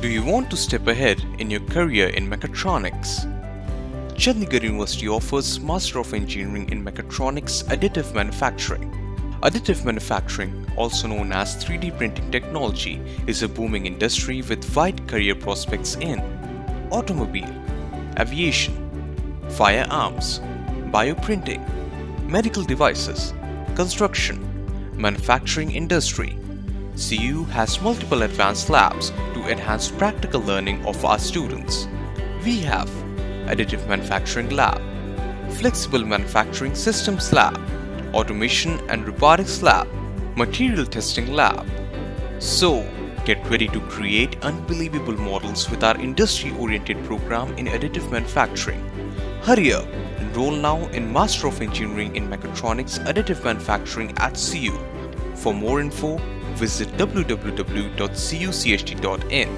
Do you want to step ahead in your career in mechatronics? Chandigarh University offers Master of Engineering in Mechatronics Additive Manufacturing. Additive manufacturing, also known as 3D printing technology, is a booming industry with wide career prospects in automobile, aviation, firearms, bioprinting, medical devices, construction, manufacturing industry. CU has multiple advanced labs to enhance practical learning of our students. We have Additive Manufacturing Lab, Flexible Manufacturing Systems Lab, Automation and Robotics Lab, Material Testing Lab. So, get ready to create unbelievable models with our industry-oriented program in additive manufacturing. Hurry up! Enroll now in Master of Engineering in Mechatronics Additive Manufacturing at CU. For more info, visit www.cuceht.in.